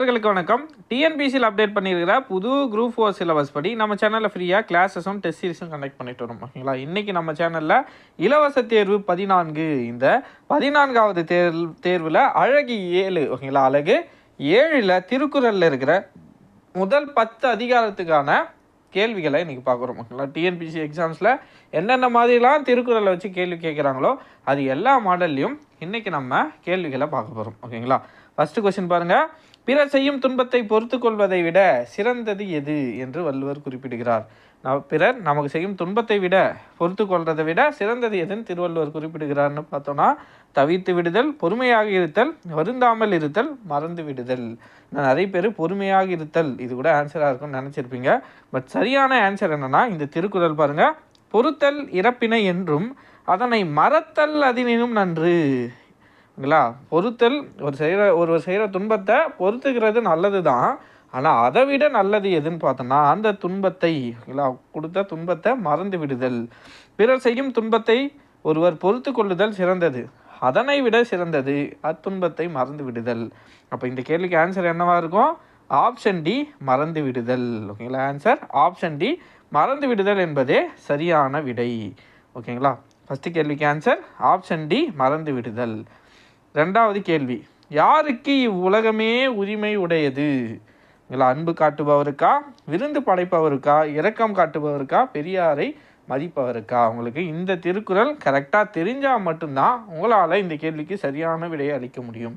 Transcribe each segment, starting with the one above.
நண்பர்களுக்கு வணக்கம். டிஎன்பிசியில் அப்டேட் பண்ணியிருக்கிற புது குரூப் 4 சிலபஸ் படி நம்ம சேனலில் ஃப்ரீயாக கிளாஸஸும் டெஸ்ட் சீரிஸும் கண்டக்ட் பண்ணிட்டு வரோம். ஓகேங்களா, இன்றைக்கி நம்ம சேனலில் இலவச தேர்வு 14 இந்த 14வது தேர்வில் அழகு 7 ஓகேங்களா, அழகு 7ல் திருக்குறளில் இருக்கிற முதல் 10 அதிகாரத்துக்கான கேள்விகளை இன்றைக்கி பார்க்குறோம். ஓகேங்களா, டிஎன்பிசி எக்ஸாம்ஸில் என்னென்ன மாதிரிலாம் திருக்குறளை வச்சு கேள்வி கேட்குறாங்களோ அது எல்லா மாடல்லையும் இன்றைக்கி நம்ம கேள்விகளை பார்க்க போகிறோம். ஓகேங்களா, ஃபஸ்ட்டு கொஸ்டின் பாருங்கள். பிறர் செய்யும் துன்பத்தை பொறுத்து கொள்வதை விட சிறந்தது எது என்று வள்ளுவர் குறிப்பிடுகிறார். பிறர் நமக்கு செய்யும் துன்பத்தை விட பொறுத்து கொள்வதை விட சிறந்தது எதுன்னு திருவள்ளுவர் குறிப்பிடுகிறார்னு பார்த்தோன்னா, தவிர்த்து விடுதல், பொறுமையாக இருத்தல், வருந்தாமல் இருத்தல், மறந்து விடுதல். நிறைய பேர் பொறுமையாக இருத்தல் இது கூட ஆன்சராக இருக்கும்னு நினச்சிருப்பீங்க. பட் சரியான ஆன்சர் என்னென்னா, இந்த திருக்குறள் பாருங்கள். பொறுத்தல் இறப்பினை என்றும் அதனை மறத்தல் அதினும் நன்று. ஓகேங்களா, பொறுத்தல் ஒருவர் செய்கிற துன்பத்தை பொறுத்துக்கிறது நல்லது தான். ஆனால் அதை விட நல்லது எதுன்னு பார்த்தோன்னா, அந்த துன்பத்தை ஓகேங்களா கொடுத்த துன்பத்தை மறந்து விடுதல். பிறர் செய்யும் துன்பத்தை ஒருவர் பொறுத்து கொள்ளுதல் சிறந்தது, அதனை விட சிறந்தது அத்துன்பத்தை மறந்து விடுதல். அப்போ இந்த கேள்விக்கு ஆன்சர் என்னவா இருக்கும்? ஆப்ஷன் டி, மறந்து விடுதல். ஓகேங்களா, ஆன்சர் ஆப்ஷன் டி, மறந்து விடுதல் என்பதே சரியான விடை. ஓகேங்களா, ஃபஸ்ட்டு கேள்விக்கு ஆன்சர் ஆப்ஷன் டி, மறந்து விடுதல். ரெண்டாவது கேள்வி, யாருக்கு இவ்வுலகமே உரிமை உடையது? அன்பு காட்டுபவருக்கா, விருந்து படைப்பவருக்கா, இரக்கம் காட்டுபவருக்கா, பெரியாரை மதிப்பவருக்கா? உங்களுக்கு இந்த திருக்குறள் கரெக்டாக தெரிஞ்சால் மட்டும்தான் உங்களால் இந்த கேள்விக்கு சரியான விடையை அளிக்க முடியும்.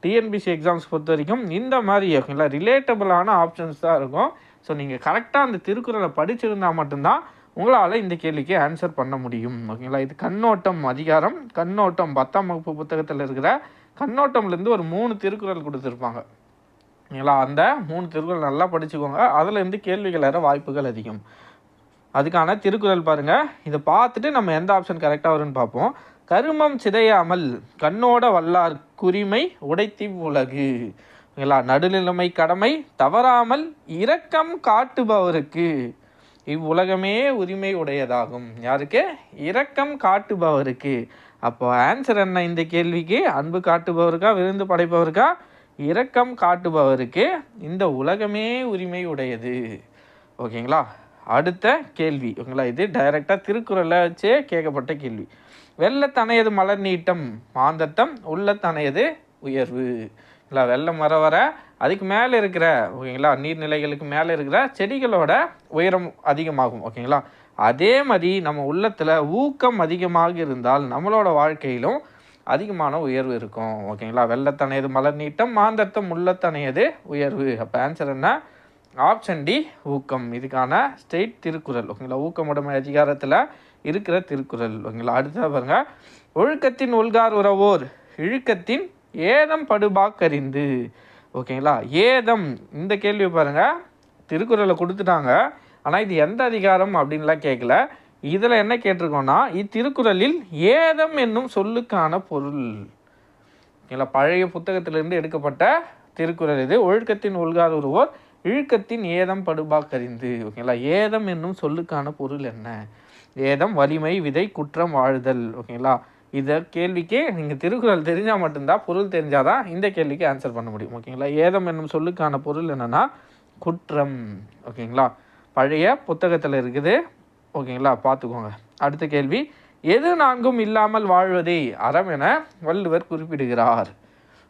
டிஎன்பிசி எக்ஸாம்ஸ் பொறுத்த வரைக்கும் இந்த மாதிரி ஓகேங்களா ரிலேட்டபிளான ஆப்ஷன்ஸ் தான் இருக்கும். ஸோ நீங்கள் கரெக்டாக அந்த திருக்குறளை படிச்சிருந்தால் மட்டும்தான் உங்களால் இந்த கேள்விக்கு ஆன்சர் பண்ண முடியும். ஓகேங்களா, இது கண்ணோட்டம் அதிகாரம், கண்ணோட்டம் 10ஆம் வகுப்பு புத்தகத்தில் இருக்கிற கண்ணோட்டம்லேருந்து ஒரு 3 திருக்குறள் கொடுத்துருப்பாங்க. ஓகேங்களா, அந்த 3 திருக்குறள் நல்லா படிச்சுக்கோங்க. அதுலேருந்து கேள்விகள் வர வாய்ப்புகள் அதிகம். அதுக்கான திருக்குறள் பாருங்கள். இதை பார்த்துட்டு நம்ம எந்த ஆப்ஷன் கரெக்டாக வரும்னு பார்ப்போம். கருமம் சிதையாமல் கண்ணோட வல்லார் குறிமை உடைத்தி உலகு. ஓகேங்களா, நடுநிலைமை கடமை தவறாமல் இரக்கம் காட்டுபவருக்கு இவ்வுலகமே உரிமை உடையதாகும். யாருக்கு? இரக்கம் காட்டுபவருக்கு. அப்போ ஆன்சர் என்ன இந்த கேள்விக்கு? அன்பு காட்டுபவருக்கா, விருந்து படைப்பவருக்கா? இரக்கம் காட்டுபவருக்கு இந்த உலகமே உரிமை உடையது. ஓகேங்களா, அடுத்த கேள்வி ஓகேங்களா, இது டைரெக்டாக திருக்குறளை வச்சே கேட்கப்பட்ட கேள்வி. வெள்ளத்தனையது மலர் நீட்டம் மாந்தத்தம் உள்ளத்தனையது உயர்வு. இல்லை, வெள்ளம் வர அதுக்கு மேலே இருக்கிற ஓகேங்களா நீர்நிலைகளுக்கு மேலே இருக்கிற செடிகளோட உயரம் அதிகமாகும். ஓகேங்களா, அதே மாதிரி நம்ம உள்ளத்தில் ஊக்கம் அதிகமாக இருந்தால் நம்மளோட வாழ்க்கையிலும் அதிகமான உயர்வு இருக்கும். ஓகேங்களா, வெள்ளத்தனையது மலர் நீட்டம் மாந்தத்தம் உள்ளத்தனையது உயர்வு. அப்போ ஆன்சர் என்ன? ஆப்ஷன் டி, ஊக்கம். இதுக்கான ஸ்டேட் திருக்குறள். ஓகேங்களா, ஊக்கமுடைமை அதிகாரத்தில் இருக்கிற திருக்குறள். ஓகேங்களா, அடுத்த பாருங்க. ஒழுக்கத்தின் ஒல்கார் உறவோர் இழுக்கத்தின் ஏதம் படுபாக்கறிந்து. ஓகேங்களா, ஏதம் இந்த கேள்வி பாருங்கள். திருக்குறளை கொடுத்துட்டாங்க, ஆனால் இது எந்த அதிகாரம் அப்படின்லாம் கேட்கல. இதில் என்ன கேட்டிருக்கோன்னா, இத்திருக்குறளில் ஏதம் என்னும் சொல்லுக்கான பொருள். ஓகேங்களா, பழைய புத்தகத்திலிருந்து எடுக்கப்பட்ட திருக்குறள் இது. ஒழுக்கத்தின் ஒல்கார் உருவோர் இழுக்கத்தின் ஏதம் படுபாக்கறிந்து. ஓகேங்களா, ஏதம் என்னும் சொல்லுக்கான பொருள் என்ன? ஏதம் வலிமை, விதை, குற்றம், வாழ்தல். ஓகேங்களா, இதை கேள்விக்கு நீங்கள் திருக்குறள் தெரிஞ்சால் மட்டும்தான், பொருள் தெரிஞ்சாதான் இந்த கேள்விக்கு ஆன்சர் பண்ண முடியும். ஓகேங்களா, ஏதம் என்னும் சொல்லுக்கான பொருள் என்னென்னா குற்றம். ஓகேங்களா, பழைய புத்தகத்தில் இருக்குது. ஓகேங்களா, பார்த்துக்கோங்க. அடுத்த கேள்வி, எது நான்கும் இல்லாமல் வாழ்வதே அறம் என வள்ளுவர் குறிப்பிடுகிறார்.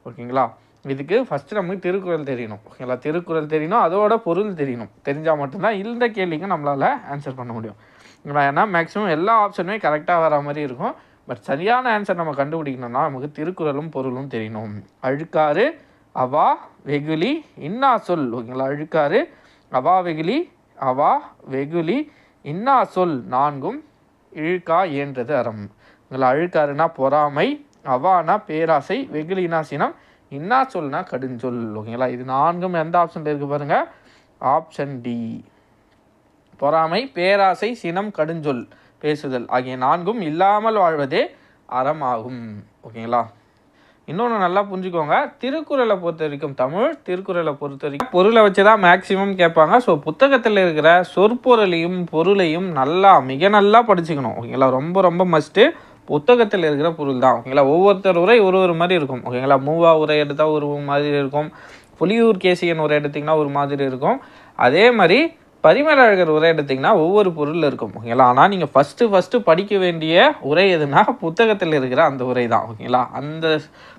ஓகேங்களா, இதுக்கு ஃபஸ்ட்டு நமக்கு திருக்குறள் தெரியணும். ஓகேங்களா, திருக்குறள் தெரியணும், அதோட பொருள் தெரியணும். தெரிஞ்சால் மட்டும்தான் இந்த கேள்விக்கு நம்மளால் ஆன்சர் பண்ண முடியும். ஏன்னா மேக்ஸிமம் எல்லா ஆப்ஷனுமே கரெக்டாக வர மாதிரி இருக்கும். பட் சரியான ஆன்சர் நம்ம கண்டுபிடிக்கணும்னா நமக்கு திருக்குறளும் பொருளும் தெரியணும். அழுக்காறு அவா வெகுளி இன்னா சொல். ஓகேங்களா, அழுக்காறு அவா வெகுளி, அவா வெகுளி இன்னா சொல் நான்கும் இழுக்கா ஏன்றது அறம். ஓகேங்களா, அழுக்காறுனா பொறாமை, அவானா பேராசை, வெகுளினா சினம், இன்னா சொல்னா கடுஞ்சொல். ஓகேங்களா, இது 4ம் எந்த ஆப்ஷனில் இருக்குது பாருங்கள்? Option D. பொறாமை, பேராசை, சினம், கடுஞ்சொல் பேசுதல் ஆகிய 4ம் இல்லாமல் வாழ்வதே அறமாகும். ஓகேங்களா, இன்னொன்று நல்லா புரிஞ்சுக்கோங்க. திருக்குறளை பொறுத்த வரைக்கும், தமிழ் திருக்குறளை பொறுத்த வரைக்கும் பொருளை வச்சு தான் மேக்ஸிமம் கேட்பாங்க. ஸோ புத்தகத்தில் இருக்கிற சொற்பொருளையும் பொருளையும் மிக நல்லா படிச்சுக்கணும். ஓகேங்களா, ரொம்ப ரொம்ப மஸ்ட்டு. புத்தகத்தில் இருக்கிற பொருள் தான். ஓகேங்களா, ஒவ்வொருத்தர் உரை ஒரு மாதிரி இருக்கும். ஓகேங்களா, மூவா உரை எடுத்தால் ஒரு மாதிரி இருக்கும், புலியூர் கேசியன் உரை எடுத்திங்கன்னா ஒரு மாதிரி இருக்கும். அதே மாதிரி பரிமேலழகர் உரை எடுத்திங்கன்னா ஒவ்வொரு பொருளில் இருக்கும். ஓகேங்களா. ஆனால் நீங்கள் ஃபஸ்ட்டு படிக்க வேண்டிய உரை எதுனா புத்தகத்தில் இருக்கிற அந்த உரை தான். ஓகேங்களா. அந்த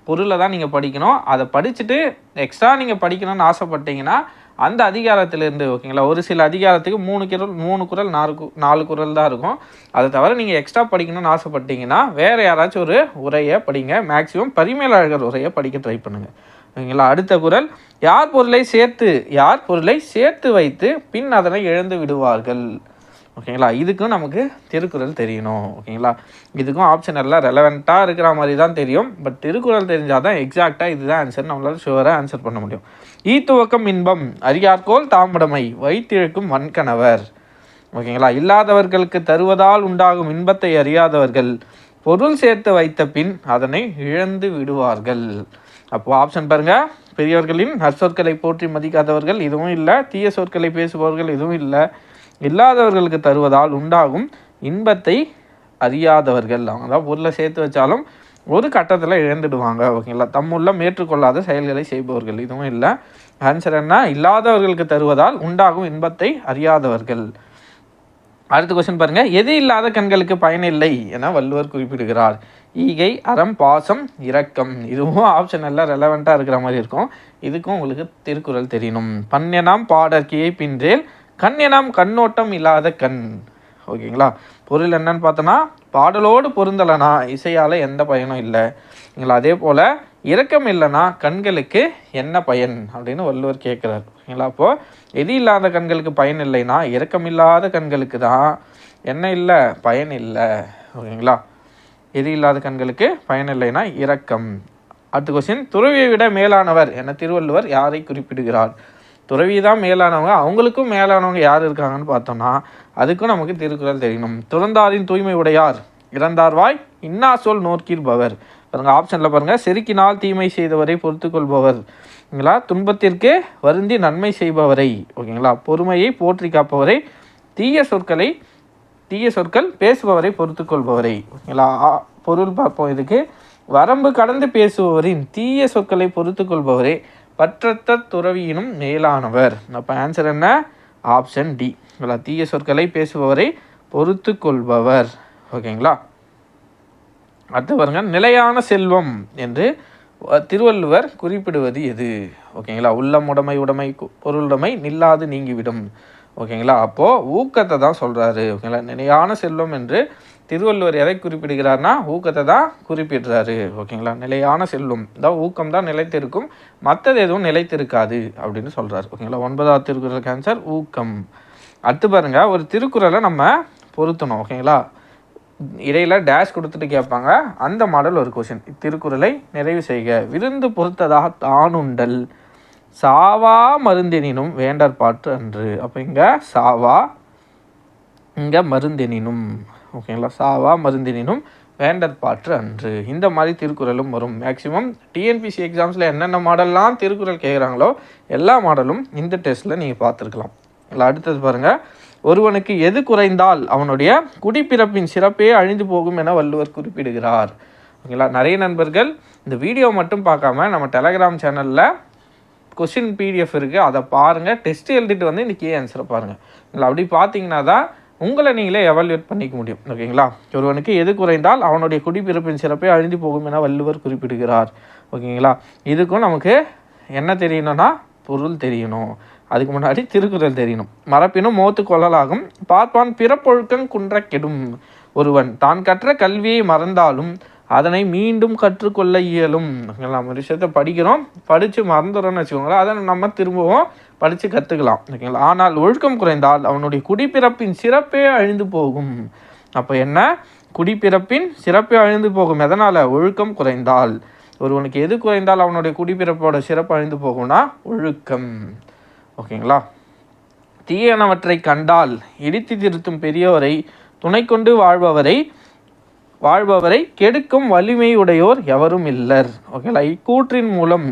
பொருளை தான் நீங்கள் படிக்கணும். அதை படிச்சுட்டு எக்ஸ்ட்ரா நீங்கள் படிக்கணும்னு ஆசைப்பட்டீங்கன்னா அந்த அதிகாரத்திலேருந்து ஓகேங்களா, ஒரு சில அதிகாரத்துக்கு 3 குறள் 4 குறள் தான் இருக்கும். அதை தவிர நீங்கள் எக்ஸ்ட்ரா படிக்கணும்னு ஆசைப்பட்டீங்கன்னா வேறு யாராச்சும் ஒரு உரையை படிங்க. மேக்ஸிமம் பரிமேலழகர் உரையை படிக்க ட்ரை பண்ணுங்கள். ஓகேங்களா. அடுத்த குறள், யார் பொருளை சேர்த்து வைத்து பின் அதனை இழந்து விடுவார்கள். ஓகேங்களா. இதுக்கும் நமக்கு திருக்குறள் தெரியணும். ஓகேங்களா. இதுக்கும் ஆப்ஷன் எல்லாம் ரெலவெண்ட்டாக இருக்கிற மாதிரி தான் தெரியும். பட் திருக்குறள் தெரிஞ்சால் தான் எக்ஸாக்டாக இதுதான் ஆன்சர் நம்மளால் ஷுவராக ஆன்சர் பண்ண முடியும். ஈத்துவக்கம் இன்பம் அறியார்கோல் தாமுடைமை வைத்திழுக்கும் வன்கணவர். ஓகேங்களா. இல்லாதவர்களுக்கு தருவதால் உண்டாகும் இன்பத்தை அறியாதவர்கள் பொருள் சேர்த்து வைத்த பின் அதனை இழந்து விடுவார்கள். அப்போது ஆப்ஷன் பாருங்கள், பெரியவர்களின் நற்சொற்களை போற்றி மதிக்காதவர்கள் இதுவும் இல்லை, தீய சொற்களை பேசுபவர்கள் இதுவும் இல்லை, இல்லாதவர்களுக்கு தருவதால் உண்டாகும் இன்பத்தை அறியாதவர்கள். அவங்க தான் பொருளை சேர்த்து வச்சாலும் ஒரு கட்டத்தில் இழந்துடுவாங்க. ஓகேங்களா. தம்முள்ளம் ஏற்றுக்கொள்ளாத செயல்களை செய்பவர்கள் இதுவும் இல்லை. ஆன்சர் என்ன, இல்லாதவர்களுக்கு தருவதால் உண்டாகும் இன்பத்தை அறியாதவர்கள். அடுத்த கொஸ்டின் பாருங்கள், எது இல்லாத கண்களுக்கு பயனில்லை என வள்ளுவர் குறிப்பிடுகிறார். ஈகை, அறம், பாசம், இரக்கம். இதுவும் ஆப்ஷன் எல்லாம் ரெலவெண்ட்டாக இருக்கிற மாதிரி இருக்கும். இதுக்கும் உங்களுக்கு திருக்குறள் தெரியணும். பன்னெனாம் பாடற்கியை பின்றேல் கண்ணெனாம் கண்ணோட்டம் இல்லாத கண். ஓகேங்களா. பொருள் என்னன்னு பார்த்தோன்னா, பாடலோடு பொருந்தலைனா இசையால் எந்த பயனும் இல்லை. அதே போல் இரக்கம் இல்லைன்னா கண்களுக்கு என்ன பயன் அப்படின்னு வள்ளுவர் கேட்குறாரு. ஓகேங்களா. அப்போது எது இல்லாத கண்களுக்கு பயன் இல்லைன்னா இரக்கம் இல்லாத கண்களுக்கு தான் என்ன இல்லை, பயன் இல்லை. ஓகேங்களா. எது இல்லாத கண்களுக்கு பயன் இல்லைன்னா இரக்கம். அடுத்த கொஸ்டின், துறவியை விட மேலானவர் என திருவள்ளுவர் யாரை குறிப்பிடுகிறார். துறவி தான் மேலானவங்க, அவங்களுக்கும் மேலானவங்க யார் இருக்காங்கன்னு பார்த்தோம்னா அதுக்கும் நமக்கு திருக்குறள் தெரியணும். துறந்தாரின் தூய்மை உடையார் இறந்தார்வாய் இன்னா சொல் நோக்கிற்பவர். பாருங்கள் ஆப்ஷனில் பாருங்கள், செருக்கினால் தீமை செய்தவரை பொறுத்து கொள்பவர். ஓகேங்களா. துன்பத்திற்கு வருந்தி நன்மை செய்பவரை. ஓகேங்களா. பொறுமையை போற்றி காப்பவரை. தீய சொற்கள் பேசுபவரை பொறுத்து கொள்பவரை. ஓகேங்களா. பொருள் பார்ப்போம். இதுக்கு வரம்பு கடந்து பேசுபவரின் தீய சொற்களை பொறுத்து கொள்பவரே பற்றற்ற துறவியினும் மேலானவர். அப்போ ஆன்சர் என்ன, ஆப்ஷன் டி. தீய சொற்களை பேசுபவரை பொறுத்து கொள்பவர். ஓகேங்களா. அடுத்து பாருங்க, நிலையான செல்வம் என்று திருவள்ளுவர் குறிப்பிடுவது எது. ஓகேங்களா. உள்ளம் உடைமை பொருளுடைமை நில்லாது நீங்கிவிடும். ஓகேங்களா. அப்போது ஊக்கத்தை தான் சொல்கிறாரு. ஓகேங்களா. நிலையான செல்வம் என்று திருவள்ளுவர் எதை குறிப்பிடுகிறார்னா ஊக்கத்தை தான் குறிப்பிடுறாரு. ஓகேங்களா. நிலையான செல்வம் தான், ஊக்கம் தான் நிலைத்திருக்கும், மற்றது எதுவும் நிலைத்திருக்காது அப்படின்னு சொல்கிறார். ஓகேங்களா. 9வது திருக்குறளுக்கு ஆன்சர் ஊக்கம். அடுத்து பாருங்கள், ஒரு திருக்குறளை நம்ம பொருத்தணும். ஓகேங்களா. இடையில டேஷ் கொடுத்துட்டு கேட்பாங்க, அந்த மாடல் ஒரு கொஷின். திருக்குறளை நிறைவு செய்க. விருந்து பொறுத்ததாக தானுண்டல் சாவா மருந்தெனினும் வேண்டற்பாற்று அன்று. அப்போ இங்கே சாவா, இங்கே மருந்தெனினும். ஓகேங்களா. சாவா மருந்தெனினும் வேண்டற்பாற்று அன்று. இந்த மாதிரி திருக்குறளும் வரும். மேக்ஸிமம் டிஎன்பிசி எக்ஸாம்ஸில் என்னென்ன மாடல்லாம் திருக்குறள் கேட்குறாங்களோ எல்லா மாடலும் இந்த டெஸ்ட்டில் நீங்கள் பார்த்துருக்கலாம். இல்லை. அடுத்தது பாருங்கள், ஒருவனுக்கு எது குறைந்தால் அவனுடைய குடிப்பிறப்பின் சிறப்பே அழிந்து போகும் என வள்ளுவர் குறிப்பிடுகிறார். ஓகேங்களா. நிறைய நண்பர்கள் இந்த வீடியோ மட்டும் பார்க்காம நம்ம டெலகிராம் சேனலில் கொஸ்டின் பிடிஎஃப் இருக்குது, அதை பாருங்கள். டெஸ்ட் எழுதிட்டு வந்து இன்றைக்கி ஆன்சரை பாருங்கள். இல்லை, அப்படி பார்த்தீங்கன்னா தான் உங்களை நீங்களே எவால்யூட் பண்ணிக்க முடியும். ஓகேங்களா. ஒருவனுக்கு எது குறைந்தால் அவனுடைய குடிப்பிறப்பின் சிறப்பே அழிந்து போகும் என வள்ளுவர் குறிப்பிடுகிறார். ஓகேங்களா. இதுக்கும் நமக்கு என்ன தெரியணும்னா பொருள் தெரியணும். அதுக்கு முன்னாடி திருக்குறள் தெரியணும். மரப்பினும் மோத்து கொள்ளலாகும் பார்ப்பான் பிறப்பொழுக்கம் குன்ற கெடும். ஒருவன் தான் கற்ற கல்வியை மறந்தாலும் அதனை மீண்டும் கற்றுக்கொள்ள இயலும். நம்ம ஒரு விஷயத்தை படிக்கிறோம், படித்து மறந்துடுறோம்னு வச்சுக்கோங்களேன், அதை நம்ம திரும்பவும் படித்து கற்றுக்கலாம். ஓகேங்களா. ஆனால் ஒழுக்கம் குறைந்தால் அவனுடைய குடிப்பிறப்பின் சிறப்பே அழிந்து போகும். அப்போ என்ன, குடிப்பிறப்பின் சிறப்பே அழிந்து போகும். எதனால், ஒழுக்கம் குறைந்தால். ஒருவனுக்கு எது குறைந்தால் அவனுடைய குடிப்பிறப்போட சிறப்பு அழிந்து போகும்னா ஒழுக்கம். ஓகேங்களா. தீயனவற்றை கண்டால் இடித்து திருத்தும் பெரியோரை துணை கொண்டு வாழ்பவரை கெடுக்கும் வலிமை உடையோர் எவரும் இல்லர். ஓகேங்களா. இக்கூற்றின் மூலம்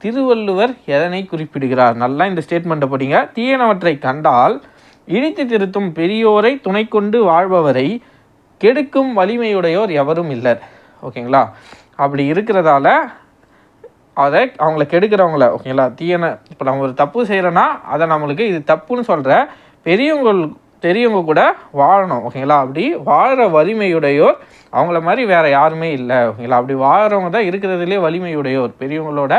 திருவள்ளுவர் எதனை குறிப்பிடுகிறார். நல்லா இந்த ஸ்டேட்மெண்ட்டை படிங்க. தீயனவற்றை கண்டால் இடித்து திருத்தும் பெரியோரை துணை கொண்டு வாழ்பவரை கெடுக்கும் வலிமையுடையோர் எவரும் இல்லர். ஓகேங்களா. அப்படி இருக்கிறதால அதை அவங்கள கெடுக்கிறவங்கள ஓகேங்களா தீயன இப்போ நம்ம ஒரு தப்பு செய்கிறோன்னா அதை நம்மளுக்கு இது தப்புன்னு சொல்கிற பெரியவங்க கூட வாழணும் ஓகேங்களா. அப்படி வாழ்கிற வலிமையுடையோர் அவங்கள மாதிரி வேறு யாருமே இல்லை ஓகேங்களா. அப்படி வாழ்கிறவங்க தான் இருக்கிறதுலே வலிமையுடையோர். பெரியவங்களோட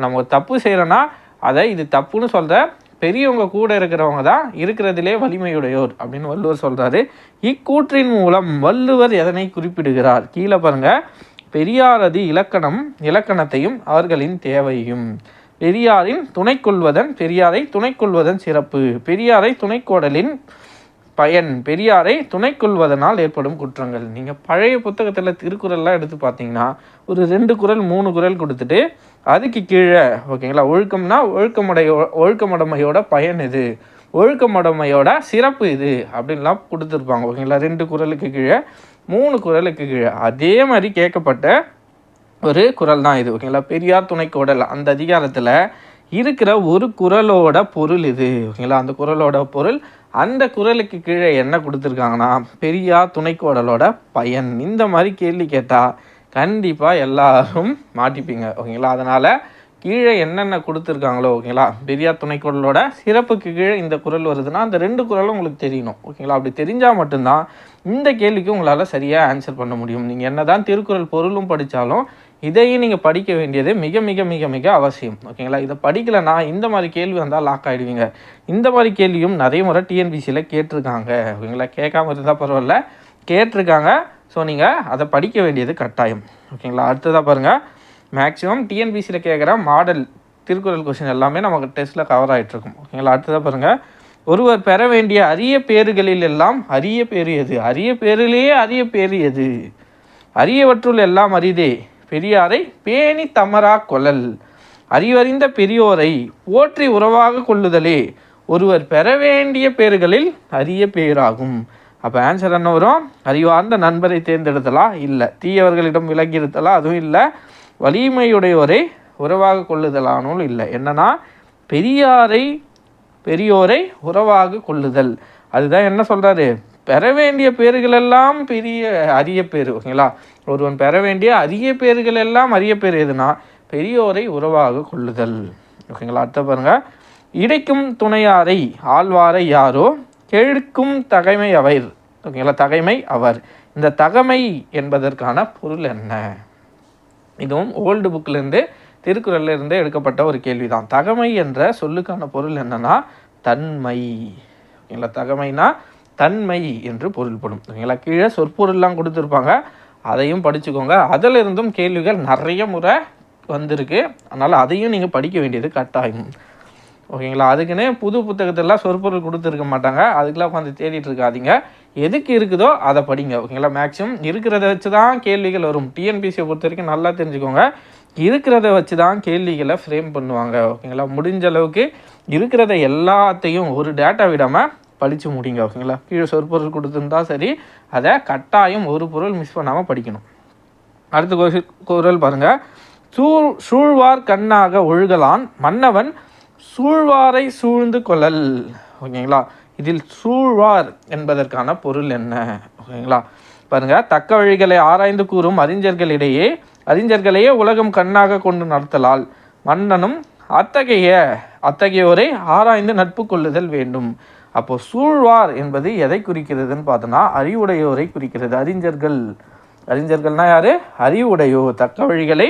நம்ம ஒரு தப்பு செய்கிறோன்னா அதை இது தப்புன்னு சொல்கிற பெரியவங்க கூட இருக்கிறவங்க தான் இருக்கிறதுலே வலிமையுடையோர் அப்படின்னு வள்ளுவர் சொல்கிறாரு. இக்கூற்றின் மூலம் வள்ளுவர் எதனை குறிப்பிடுகிறார்? கீழே பாருங்கள், பெரியாரது இலக்கணத்தையும் அவர்களின் தேவையும், பெரியாரை துணை கொள்வதன் சிறப்பு, பெரியாரை துணைக்கோடலின் பயன், பெரியாரை துணை கொள்வதனால் ஏற்படும் குற்றங்கள். நீங்கள் பழைய புத்தகத்தில் திருக்குறள்லாம் எடுத்து பார்த்தீங்கன்னா ஒரு 2 குறள் 3 குறள் கொடுத்துட்டு அதுக்கு கீழே ஓகேங்களா ஒழுக்கம்னா ஒழுக்கமுடைமையோட பயன் இது, ஒழுக்கமுடைமையோட சிறப்பு இது அப்படின்லாம் கொடுத்துருப்பாங்க ஓகேங்களா. 2 குறளுக்கு கீழே 3 குறளுக்கு கீழே அதே மாதிரி கேட்கப்பட்ட ஒரு குறள் தான் இது ஓகேங்களா. பெரியார் துணைக்கோடல் அந்த அதிகாரத்தில் இருக்கிற ஒரு குறளோட பொருள் இது ஓகேங்களா. அந்த குறளோட பொருள் அந்த குறளுக்கு கீழே என்ன கொடுத்துருக்காங்கன்னா பெரியார் துணைக்கோடலோட பயன். இந்த மாதிரி கேள்வி கேட்டால் கண்டிப்பாக எல்லாரும் மாட்டிப்பீங்க ஓகேங்களா. அதனால் கீழே என்னென்ன கொடுத்துருக்காங்களோ ஓகேங்களா, பெரியார் துணைக்கோடலோட சிறப்புக்கு கீழே இந்த குறள் வருதுன்னா அந்த 2 குறளும் உங்களுக்கு தெரியணும் ஓகேங்களா. அப்படி தெரிஞ்சால் மட்டும்தான் இந்த கேள்விக்கு உங்களால் சரியாக ஆன்சர் பண்ண முடியும். நீங்கள் என்ன தான் திருக்குறள் பொருளும் படித்தாலும் இதையும் நீங்கள் படிக்க வேண்டியது மிக மிக மிக மிக அவசியம் ஓகேங்களா. இதை படிக்கலைன்னா இந்த மாதிரி கேள்வி வந்தால் லாக் ஆகிடுவீங்க. இந்த மாதிரி கேள்வியும் நிறைய முறை டிஎன்பிசியில் கேட்டிருக்காங்க ஓகேங்களா. கேட்காம இருந்தால் பரவாயில்ல, கேட்டிருக்காங்க. ஸோ நீங்கள் அதை படிக்க வேண்டியது கட்டாயம் ஓகேங்களா. அடுத்ததாக பாருங்கள், மேக்ஸிமம் டிஎன்பிசியில் கேட்குற மாடல் திருக்குறள் கொஸ்டின் எல்லாமே நமக்கு டெஸ்ட்டில் கவர் ஆகிட்ருக்கும் ஓகேங்களா. அடுத்ததாக பாருங்கள், ஒருவர் பெற வேண்டிய அரிய பேறுகளில் எல்லாம் அரிய பேறு எது? அரிய பேரிலேயே அரிய பேறு எது? அரியவற்றுள் எல்லாம் அரிதே பெரியாரை பேணி தமரா கொள்ளல், அறிவறிந்த பெரியோரை போற்றி உறவாக கொள்ளுதலே ஒருவர் பெற வேண்டிய பேறுகளில் அரிய பேராகும். அப்போ ஆன்சர் என்ன வரும்? அறிவார்ந்த நண்பரை தேர்ந்தெடுத்தலா? இல்லை. தீயவர்களிடம் விலகி இருத்தலா? அதுவும் இல்லை. வலிமையுடையோரை உறவாக கொள்ளுதலானும் இல்லை. என்னன்னா பெரியோரை உறவாக கொள்ளுதல். அதுதான் என்ன சொல்கிறாரு, பெற வேண்டிய பேறுகளெல்லாம் அரிய பேர் ஓகேங்களா. ஒருவன் பெற வேண்டிய அரிய பேறுகள் எல்லாம் அரிய பேர் எதுனா பெரியோரை உறவாக கொள்ளுதல் ஓகேங்களா. அடுத்த பாருங்கள், இடைக்கும் துணையாரை ஆழ்வாரை யாரோ கெழுக்கும் தகைமை அவர் ஓகேங்களா. தகைமை அவர். இந்த தகைமை என்பதற்கான பொருள் என்ன? இதுவும் ஓல்டு புக்கிலேருந்து திருக்குறளிலிருந்து எடுக்கப்பட்ட ஒரு கேள்வி தான். தகைமை என்ற சொல்லுக்கான பொருள் என்னன்னா தன்மை ஓகேங்களா. தகைமைனா தன்மை என்று பொருள்படும் ஓகேங்களா. கீழே சொற்பொருள்லாம் கொடுத்துருப்பாங்க, அதையும் படிச்சுக்கோங்க. அதிலிருந்தும் கேள்விகள் நிறைய முறை வந்திருக்கு, அதனால் அதையும் நீங்கள் படிக்க வேண்டியது கட்டாயம் ஓகேங்களா. அதுக்குன்னு புது புத்தகத்திலாம் சொற்பொருள் கொடுத்துருக்க மாட்டாங்க, அதுக்கெல்லாம் உட்காந்து தேடிட்டு இருக்காதீங்க. எதுக்கு இருக்குதோ அதை படிங்க ஓகேங்களா. மேக்ஸிமம் இருக்கிறத வச்சு தான் கேள்விகள் வரும். டிஎன்பிசியை பொறுத்த வரைக்கும் நல்லா தெரிஞ்சுக்கோங்க, இருக்கிறத வச்சு தான் கேள்விகளை ஃப்ரேம் பண்ணுவாங்க ஓகேங்களா. முடிஞ்ச அளவுக்கு இருக்கிறத எல்லாத்தையும் ஒரு டேட்டா விடாமல் படித்து முடிங்க ஓகேங்களா. கீழே சொற்பொருள் கொடுத்துருந்தா சரி, அதை கட்டாயம் ஒரு பொருள் மிஸ் பண்ணாமல் படிக்கணும். அடுத்த குறள் பாருங்கள், சூழ்வார் கண்ணாக ஒழுகலான் மன்னவன் சூழ்வாரை சூழ்ந்து கொள்ளல் ஓகேங்களா. இதில் சூழ்வார் என்பதற்கான பொருள் என்ன ஓகேங்களா. பாருங்கள், தக்க வழிகளை ஆராய்ந்து கூறும் அறிஞர்களையே உலகம் கண்ணாக கொண்டு நடத்தலால் மன்னனும் அத்தகையோரை ஆராய்ந்து நட்பு கொள்ளுதல் வேண்டும். அப்போது சூழ்வார் என்பது எதை குறிக்கிறதுன்னு பார்த்தோன்னா அறிவுடையோரை குறிக்கிறது. அறிஞர்கள்னா யார்? அறிவுடையோர். தக்க வழிகளை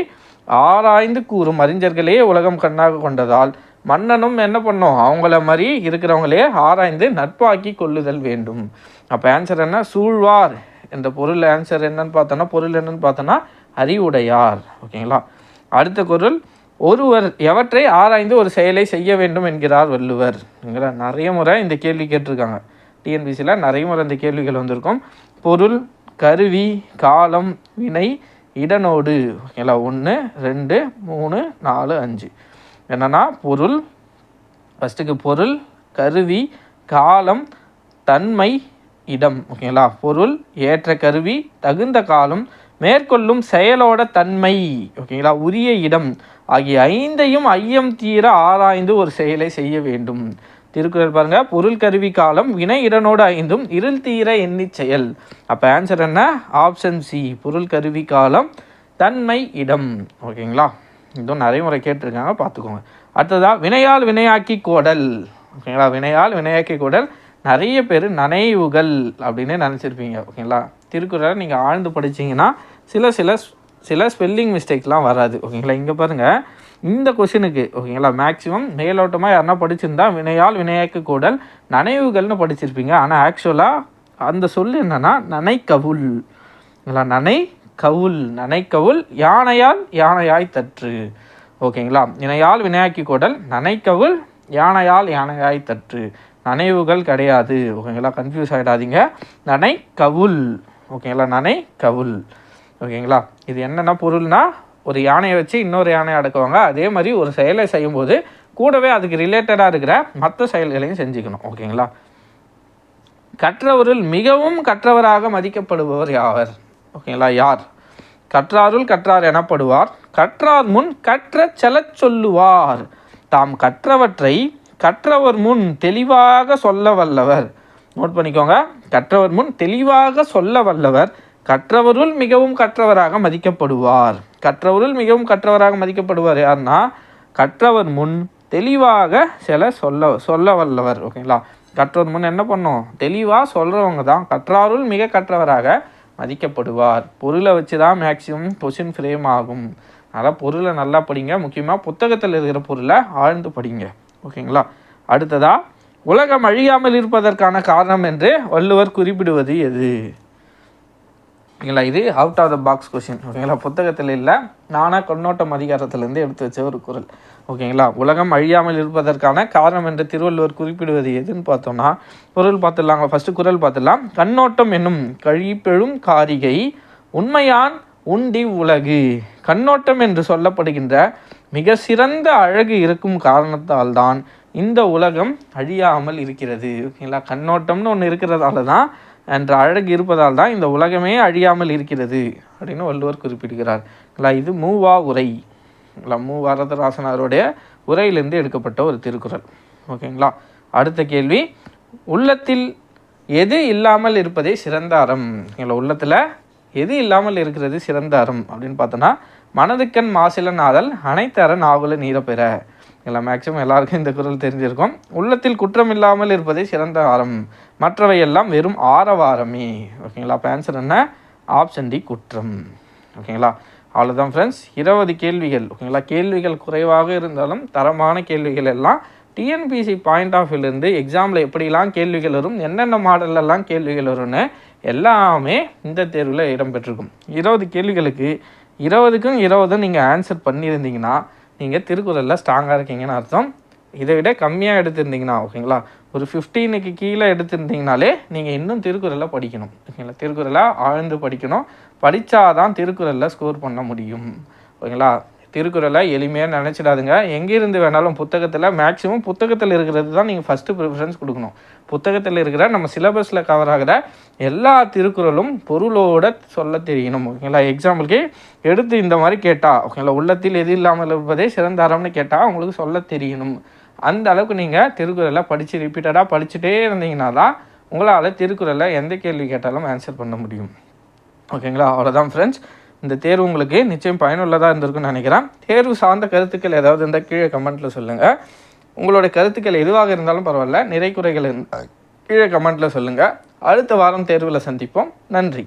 ஆராய்ந்து கூறும் அறிஞர்களையே உலகம் கண்ணாக கொண்டதால் மன்னனும் என்ன பண்ணோம், அவங்கள மாதிரி இருக்கிறவங்களே ஆராய்ந்து நட்பாக்கி கொள்ளுதல் வேண்டும். அப்போ ஆன்சர் என்ன? சூழ்வார் என்ற பொருள் ஆன்சர் என்னன்னு பார்த்தோன்னா அறிவுடையார் ஓகேங்களா. அடுத்த பொருள், ஒருவர் எவற்றை ஆராய்ந்து ஒரு செயலை செய்ய வேண்டும் என்கிறார் வள்ளுவர். நிறைய முறை இந்த கேள்வி கேட்டிருக்காங்க டிஎன்பிசியில், நிறைய முறை இந்த கேள்விகள் வந்திருக்கும். பொருள், கருவி, காலம், வினை, இடனோடு ஓகேங்களா. 1 2 3 4 5 என்னன்னா பொருள், ஃபஸ்ட்டுக்கு பொருள், கருவி, காலம், தன்மை, இடம் ஓகேங்களா. பொருள், ஏற்ற கருவி, தகுந்த காலம், மேற்கொள்ளும் செயலோட தன்மை ஓகேங்களா, உரிய இடம் ஆகிய 5ஐயும் ஐயம் தீர ஆராய்ந்து ஒரு செயலை செய்ய வேண்டும். திருக்குறள் பாருங்கள், பொருள், கருவி, காலம், வினை, இடனோடு 5ம் இருள் தீர எண்ணி செயல். அப்போ ஆன்சர் என்ன? ஆப்ஷன் சி, பொருள், கருவி, காலம், தன்மை, இடம் ஓகேங்களா. இதுவும் நிறைய முறை கேட்டிருக்காங்க, பார்த்துக்கோங்க. அடுத்ததாக வினையால் வினையாக்கி கோடல். ஓகேங்களா, வினையால் வினையாக்கி கோடல் நிறைய பேர் நனைவுகள் அப்படின்னு நினச்சிருப்பீங்க. ஓகேங்களா, திருக்குறளை நீங்கள் ஆழ்ந்து படிச்சிங்கன்னா சில ஸ்பெல்லிங் மிஸ்டேக்ஸ்லாம் வராது. ஓகேங்களா, இங்கே பாருங்கள், இந்த கொஷினுக்கு ஓகேங்களா மேக்ஸிமம் மேலோட்டமாக யாருன்னா படிச்சிருந்தா வினையால் வினையாக்கி கோடல் நனைவுகள்னு படிச்சிருப்பீங்க. ஆனால் ஆக்சுவலாக அந்த சொல் என்னென்னா நனைக்கவுல். இல்லை, நனைக்கவுல் யானையால் யானையாய் தற்று. ஓகேங்களா, வினையால் வினையாக்கி கோடல் நனைக்கவுல் யானையால் யானையாய் தற்று. நனைவுகள் கிடையாது. ஓகேங்களா, கன்ஃபியூஸ் ஆகிடாதீங்க. நனைக்கவுல். ஓகேங்களா, நனைக்கவுல். ஓகேங்களா, இது என்னென்ன பொருள்னா, ஒரு யானையை வச்சு இன்னொரு யானையை அடக்குவாங்க. அதே மாதிரி ஒரு செயலை செய்யும்போது கூடவே அதுக்கு ரிலேட்டடாக இருக்கிற மற்ற செயல்களையும் செஞ்சுக்கணும். ஓகேங்களா, கற்றவருள் மிகவும் கற்றவராக மதிக்கப்படுபவர் யாவர்? ஓகேங்களா, யார்? கற்றாருள் கற்றார் எனப்படுவார். கற்றார் முன் கற்ற செலச் சொல்லுவார். தாம் கற்றவற்றை கற்றவர் முன் தெளிவாக சொல்ல வல்லவர். நோட் பண்ணிக்கோங்க, கற்றவர் முன் தெளிவாக சொல்ல வல்லவர். கற்றவருள் மிகவும் கற்றவராக மதிக்கப்படுவார். கற்றவருள் மிகவும் கற்றவராக மதிக்கப்படுவார் யாருன்னா, கற்றவர் முன் தெளிவாக சொல்ல வல்லவர். ஓகேங்களா, கற்றவர் முன் என்ன பண்ணும், தெளிவாக சொல்கிறவங்க தான் கற்றாருள் மிக கற்றவராக மதிக்கப்படுவார். பொருளை வச்சு தான் மேக்ஸிமம் கொஷின் ஃப்ரேம் ஆகும். அதனால் பொருளை நல்லா படிங்க. முக்கியமாக புத்தகத்தில் இருக்கிற பொருளை ஆழ்ந்து படிங்க. ஓகேங்களா, அடுத்ததாக உலகம் அழியாமல் இருப்பதற்கான காரணம் என்று வள்ளுவர் குறிப்பிடுவது எது? ஓகேங்களா, இது out of the box question. ஓகேங்களா, புத்தகத்தில் இல்லை, நானாக கண்ணோட்டம் அதிகாரத்திலேருந்து எடுத்து வச்ச ஒரு குறள். ஓகேங்களா, உலகம் அழியாமல் இருப்பதற்கான காரணம் என்று திருவள்ளுவர் குறிப்பிடுவது எதுன்னு பார்த்தோம்னா, பொருள் பார்த்துடலாங்க. ஃபஸ்ட்டு குறள் பார்த்துடலாம். கண்ணோட்டம் என்னும் கழிப்பெழும் காரிகை உண்மையான் உண்டி உலகு. கண்ணோட்டம் என்று சொல்லப்படுகின்ற மிக சிறந்த அழகு இருக்கும் காரணத்தால் தான் இந்த உலகம் அழியாமல் இருக்கிறது. ஓகேங்களா, கண்ணோட்டம்னு ஒன்று இருக்கிறதால தான், என்ற அழகு இருப்பதால் தான் இந்த உலகமே அழியாமல் இருக்கிறது அப்படின்னு வள்ளுவர் குறிப்பிடுகிறார். இது மூவா உரை. மூவாரதராசனாருடைய உரையிலிருந்து எடுக்கப்பட்ட ஒரு திருக்குறள். ஓகேங்களா, அடுத்த கேள்வி, உள்ளத்தில் எது இல்லாமல் இருப்பதே சிறந்த அறம்? உள்ளத்தில் எது இல்லாமல் இருக்கிறது சிறந்த அறம் அப்படின்னு பார்த்தோன்னா, மனதுக்கண் மாசிலன் ஆதல் அனைத்தர நாவல நீரப்பெற. மேக்ஸிமம் எல்லாருக்கும் இந்த குறள் தெரிஞ்சிருக்கும். உள்ளத்தில் குற்றம் இல்லாமல் இருப்பதே சிறந்த அறம், மற்றவை எல்லாம் வெறும் ஆரவாரமே. ஓகேங்களா, அப்போ ஆன்சர் என்ன? ஆப்ஷன் டி, குற்றம். ஓகேங்களா, அவ்வளோதான் ஃப்ரெண்ட்ஸ், 20 கேள்விகள். ஓகேங்களா, கேள்விகள் குறைவாக இருந்தாலும் தரமான கேள்விகள் எல்லாம் டிஎன்பிசி பாயிண்ட் ஆஃப் வியூலேருந்து எக்ஸாமில் எப்படிலாம் கேள்விகள் வரும், என்னென்ன மாடல்லலாம் கேள்விகள் வரும்னு எல்லாமே இந்த தேர்வில் இடம்பெற்றிருக்கும். 20 கேள்விகளுக்கு 20க்கும் 20 நீங்கள் ஆன்சர் பண்ணியிருந்தீங்கன்னா நீங்கள் திருக்குறளில் ஸ்ட்ராங்காக இருக்கீங்கன்னு அர்த்தம். இதை விட கம்மியாக எடுத்திருந்தீங்கன்னா, ஓகேங்களா, ஒரு 15க்கு கீழே எடுத்திருந்தீங்கனாலே நீங்கள் இன்னும் திருக்குறளை படிக்கணும். ஓகேங்களா, திருக்குறளை ஆழ்ந்து படிக்கணும். படித்தாதான் திருக்குறளில் ஸ்கோர் பண்ண முடியும். ஓகேங்களா, திருக்குறளை எளிமையாக நினச்சிடாதுங்க. எங்கேருந்து வேணாலும் புத்தகத்தில் மேக்ஸிமம் புத்தகத்தில் இருக்கிறது தான் நீங்கள் ஃபஸ்ட்டு ப்ரிஃபரன்ஸ் கொடுக்கணும். புத்தகத்தில் இருக்கிற நம்ம சிலபஸில் கவர் ஆகிற எல்லா திருக்குறளும் பொருளோட சொல்ல தெரியணும். ஓகேங்களா, எக்ஸாம்பிளுக்கு எடுத்து இந்த மாதிரி கேட்டால், ஓகேங்களா, உள்ளத்தில் எது இல்லாமல் இருப்பதே சிறந்த அறம்னு கேட்டால் உங்களுக்கு சொல்ல தெரியணும். அந்த அளவுக்கு நீங்கள் திருக்குறளை படித்து ரிப்பீட்டடாக படிச்சுட்டே இருந்தீங்கன்னா தான் உங்களால் திருக்குறளில் எந்த கேள்வி கேட்டாலும் ஆன்சர் பண்ண முடியும். ஓகேங்களா, அவ்வளோதான் ஃப்ரெண்ட்ஸ். இந்த தேர்வு உங்களுக்கு நிச்சயம் பயனுள்ளதாக இருந்திருக்குன்னு நினைக்கிறேன். தேர்வு சார்ந்த கருத்துக்கள் ஏதாவது இருந்தால் கீழே கமெண்ட்டில் சொல்லுங்கள். உங்களுடைய கருத்துக்கள் எதுவாக இருந்தாலும் பரவாயில்ல, நிறை குறைகள் கீழே கமெண்ட்டில் சொல்லுங்கள். அடுத்த வாரம் தேர்வில் சந்திப்போம். நன்றி.